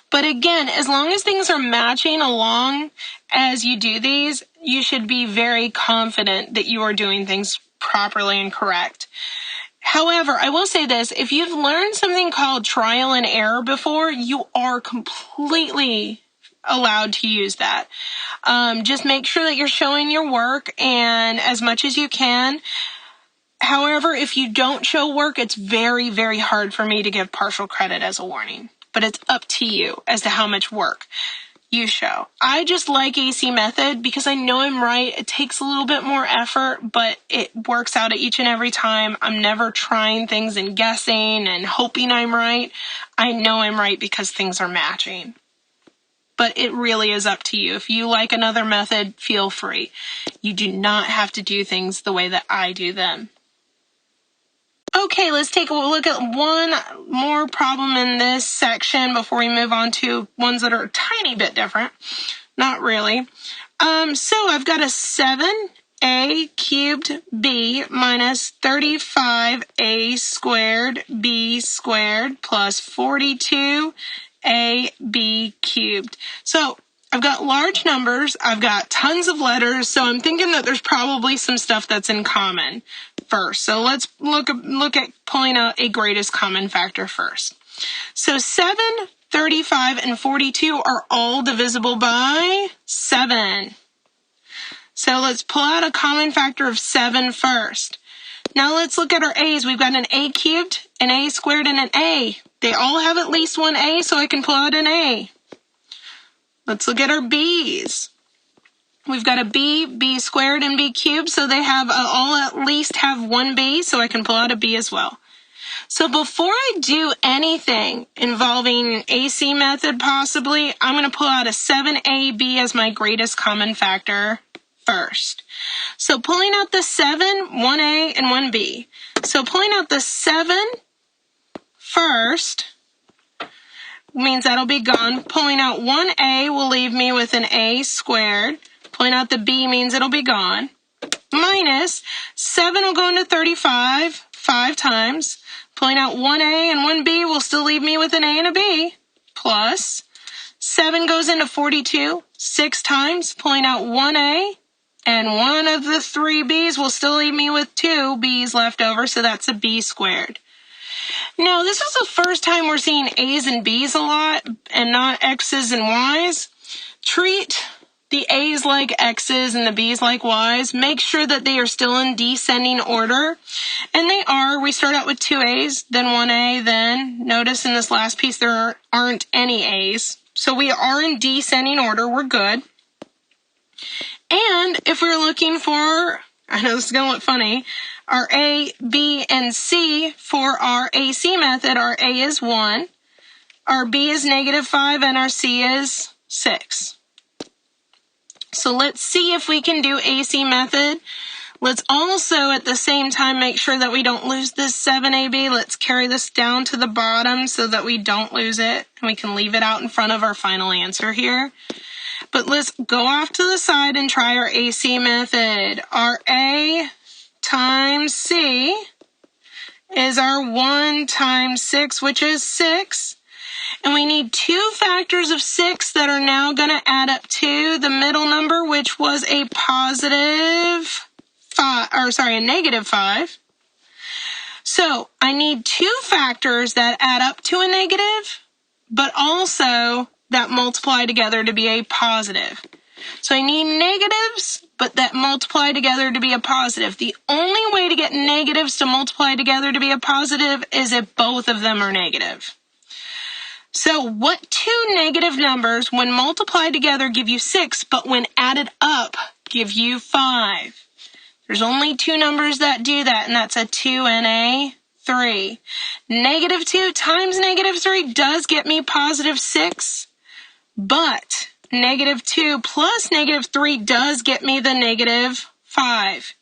But again, as long as things are matching along as you do these, you should be very confident that you are doing things properly and correct. However, I will say this, if you've learned something called trial and error before, you are completely allowed to use that. Just make sure that you're showing your work and as much as you can. However, if you don't show work, it's very, very hard for me to give partial credit as a warning. But it's up to you as to how much work you show. I just like AC method because I know I'm right. It takes a little bit more effort, but it works out each and every time. I'm never trying things and guessing and hoping I'm right. I know I'm right because things are matching. But it really is up to you. If you like another method, feel free. You do not have to do things the way that I do them. Okay, let's take a look at one more problem in this section before we move on to ones that are a tiny bit different. Not really. So I've got a 7a cubed b minus 35a squared b squared plus 42ab cubed. So I've got large numbers, I've got tons of letters, so I'm thinking that there's probably some stuff that's in common first. So let's look at pulling out a greatest common factor first. So 7, 35, and 42 are all divisible by 7. So let's pull out a common factor of 7 first. Now let's look at our a's. We've got an a cubed, an a squared, and an a. They all have at least one a, so I can pull out an a. Let's look at our b's. We've got a b squared, and b cubed, so they have all at least have one b, so I can pull out a b as well. So before I do anything involving AC method possibly, I'm going to pull out a 7ab as my greatest common factor first. So pulling out the 7, 1a, and 1b. So pulling out the 7 first means that'll be gone. Pulling out 1a will leave me with an a squared. Pulling out the b means it'll be gone. Minus 7 will go into 35 5 times. Pulling out 1a and 1b will still leave me with an a and a b. Plus 7 goes into 42 6 times. Pulling out 1a and one of the 3 b's will still leave me with 2 b's left over, so that's a b squared. Now, this is the first time we're seeing a's and b's a lot and not x's and y's. Treat the a's like x's and the b's like y's. Make sure that they are still in descending order. And they are. We start out with 2 a's, then 1a, then notice in this last piece there aren't any a's. So we are in descending order. We're good. And if we're looking for, I know this is going to look funny, our A, B, and C for our AC method, our A is 1, our B is -5, and our C is 6. So let's see if we can do AC method. Let's also at the same time make sure that we don't lose this 7AB. Let's carry this down to the bottom so that we don't lose it. And we can leave it out in front of our final answer here. But let's go off to the side and try our AC method. Our A times C is our 1 times 6, which is 6. And we need 2 factors of 6 that are now going to add up to the middle number, which was a -5. So I need 2 factors that add up to a negative, but also that multiply together to be a positive. So I need negatives, but that multiply together to be a positive. The only way to get negatives to multiply together to be a positive is if both of them are negative. So what 2 negative numbers, when multiplied together, give you 6, but when added up, give you 5? There's only 2 numbers that do that, and that's a 2 and a 3. -2 times -3 does get me +6, but -2 plus -3 does get me the -5.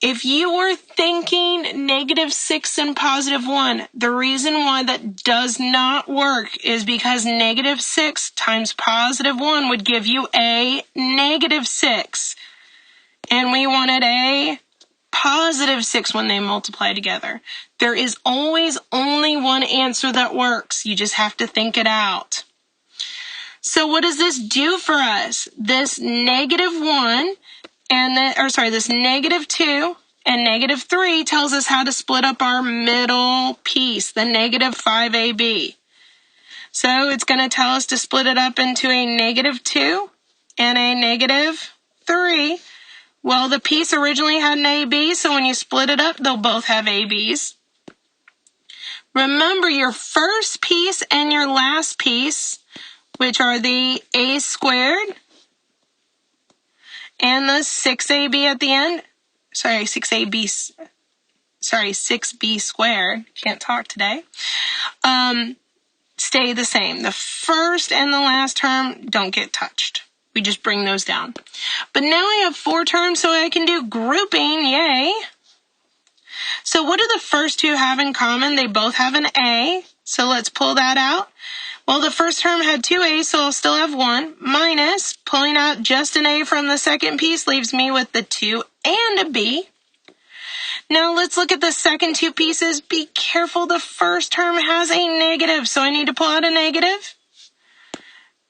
If you were thinking -6 and +1, the reason why that does not work is because -6 times +1 would give you a -6. And we wanted a positive 6 when they multiply together. There is always only one answer that works. You just have to think it out. So what does this do for us? This negative 1 this negative 2 and negative 3 tells us how to split up our middle piece, the negative 5AB. So it's going to tell us to split it up into a negative 2 and a negative 3. Well, the piece originally had an AB, so when you split it up, they'll both have ABs. Remember your first piece and your last piece, which are the a squared and the 6AB at the end. 6B squared. Can't talk today. Stay the same. The first and the last term don't get touched. We just bring those down. But now I have 4 terms, so I can do grouping. Yay! So what do the first two have in common? They both have an A. So let's pull that out. Well, the first term had 2 A's, so I'll still have 1. Minus, pulling out just an A from the second piece leaves me with the 2 and a B. Now let's look at the second 2 pieces. Be careful, the first term has a negative, so I need to pull out a negative.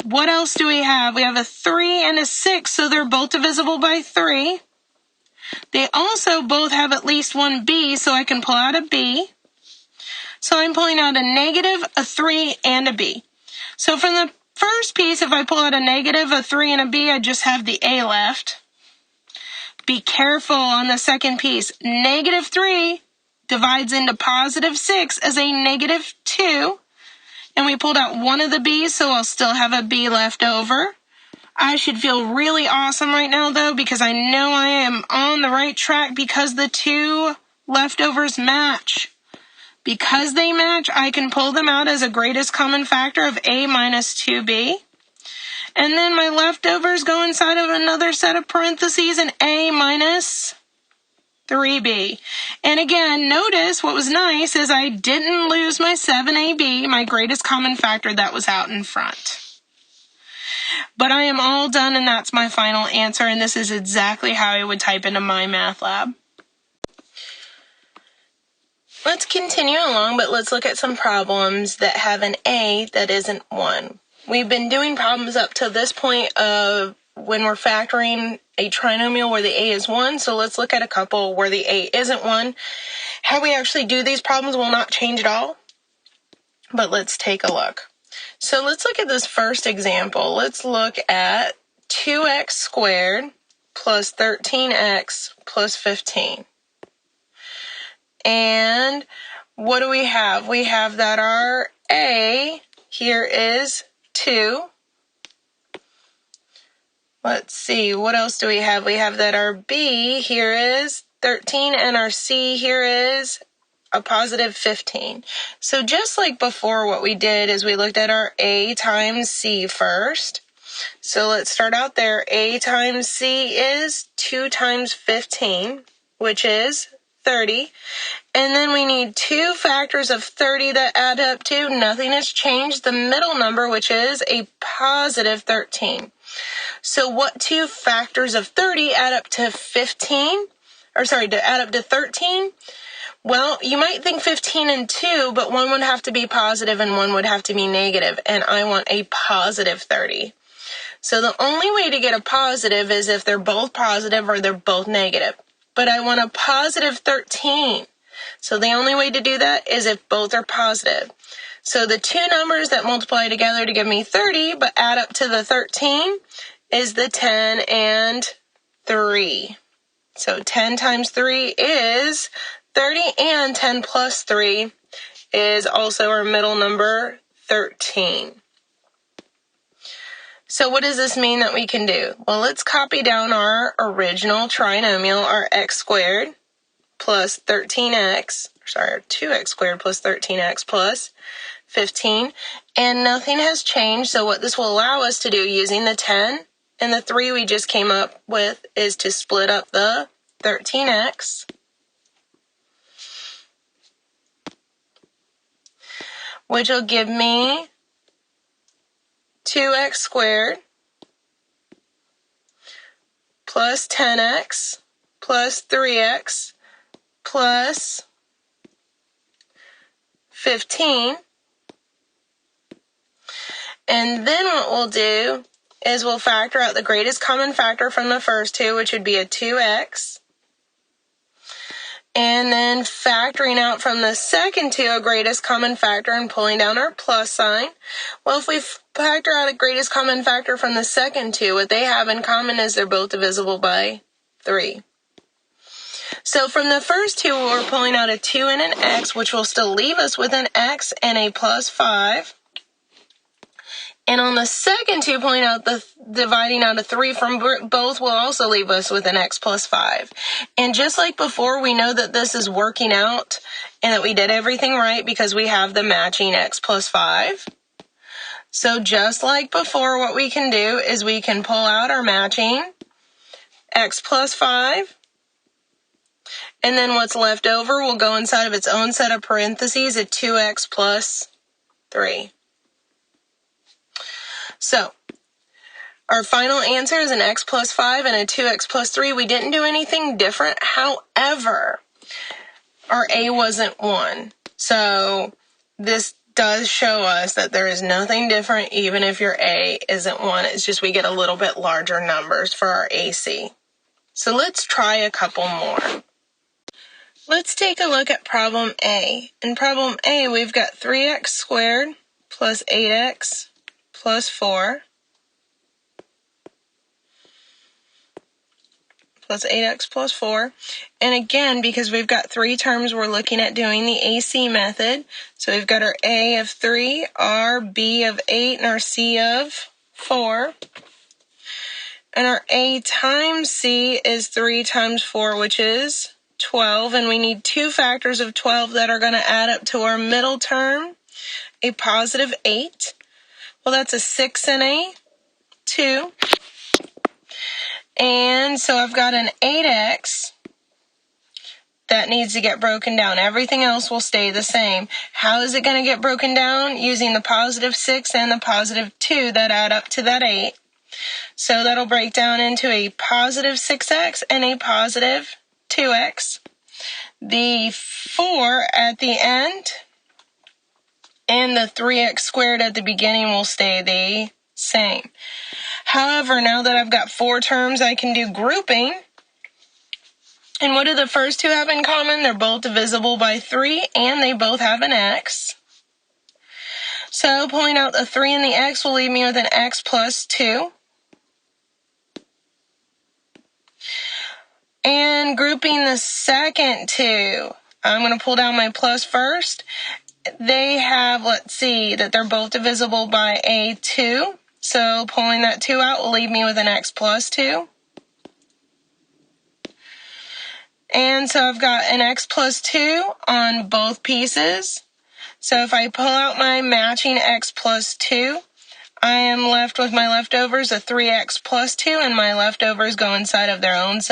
What else do we have? We have a 3 and a 6, so they're both divisible by 3. They also both have at least one B, so I can pull out a B. So I'm pulling out a negative, a 3, and a B. So from the first piece, if I pull out a negative, a 3, and a B, I just have the A left. Be careful on the second piece. Negative 3 divides into positive 6 as a negative 2. And we pulled out one of the B's, so I'll still have a B left over. I should feel really awesome right now, though, because I know I am on the right track because the 2 leftovers match. Because they match, I can pull them out as a greatest common factor of A minus 2B. And then my leftovers go inside of another set of parentheses and A minus 3B. And again, notice what was nice is I didn't lose my 7AB, my greatest common factor that was out in front. But I am all done, and that's my final answer, and this is exactly how I would type into my math lab. Let's continue along, but let's look at some problems that have an A that isn't 1. We've been doing problems up to this point of when we're factoring a trinomial where the A is 1, so let's look at a couple where the A isn't 1. How we actually do these problems will not change at all, but let's take a look. So let's look at this first example. Let's look at 2x squared plus 13x plus 15. And what do we have? We have that our A here is 2. Let's see, what else do we have? We have that our B here is 13 and our C here is a positive 15. So just like before, what we did is we looked at our A times C first. So let's start out there. A times C is 2 times 15, which is 30. And then we need 2 factors of 30 that add up to, nothing has changed, the middle number, which is a positive 13. So what 2 factors of 30 add up to 13? Well, you might think 15 and 2, but one would have to be positive and one would have to be negative, and I want a positive 30. So the only way to get a positive is if they're both positive or they're both negative. But I want a positive 13. So the only way to do that is if both are positive. So the 2 numbers that multiply together to give me 30 but add up to the 13 is the 10 and 3. So 10 times 3 is 30, and 10 plus 3 is also our middle number, 13. So what does this mean that we can do? Well, let's copy down our original trinomial, our x squared plus 2x squared plus 13x plus 15, and nothing has changed. So what this will allow us to do using the 10 and the 3 we just came up with is to split up the 13x, which will give me 2x squared plus 10x plus 3x plus 15. And then what we'll do is we'll factor out the greatest common factor from the first two, which would be a 2x. And then factoring out from the second two a greatest common factor and pulling down our plus sign. Well, if we factor out a greatest common factor from the second two, what they have in common is they're both divisible by 3. So from the first two, we're pulling out a 2 and an x, which will still leave us with an x and a plus 5. And on the second two, pulling out the dividing out a 3 from both will also leave us with an x plus 5. And just like before, we know that this is working out and that we did everything right because we have the matching x plus 5. So just like before, what we can do is we can pull out our matching x plus 5. And then what's left over will go inside of its own set of parentheses at 2x plus 3. So, our final answer is an x plus 5 and a 2x plus 3. We didn't do anything different. However, our a wasn't 1. So, this does show us that there is nothing different even if your a isn't 1. It's just we get a little bit larger numbers for our AC. So, let's try a couple more. Let's take a look at problem A. In problem A, we've got 3x squared plus 8x plus 4 plus 8x plus 4. And again, because we've got 3 terms, we're looking at doing the AC method. So we've got our A of 3, our B of 8, and our C of 4. And our A times C is 3 times 4, which is 12. And we need 2 factors of 12 that are going to add up to our middle term, a positive 8. Well, that's a 6 and a 2. And so I've got an 8x that needs to get broken down. Everything else will stay the same. How is it going to get broken down? Using the positive 6 and the positive 2 that add up to that 8. So that'll break down into a positive 6x and a positive 2x. The 4 at the end and the 3x squared at the beginning will stay the same. However, now that I've got 4 terms, I can do grouping. And what do the first two have in common? They're both divisible by 3, and they both have an x. So pulling out the 3 and the x will leave me with an x plus 2. And grouping the second two, I'm going to pull down my plus first. They have, let's see, that they're both divisible by a 2. So pulling that 2 out will leave me with an x plus 2. And so I've got an x plus 2 on both pieces. So if I pull out my matching x plus 2, I am left with my leftovers, a 3x plus 2, and my leftovers go inside of their own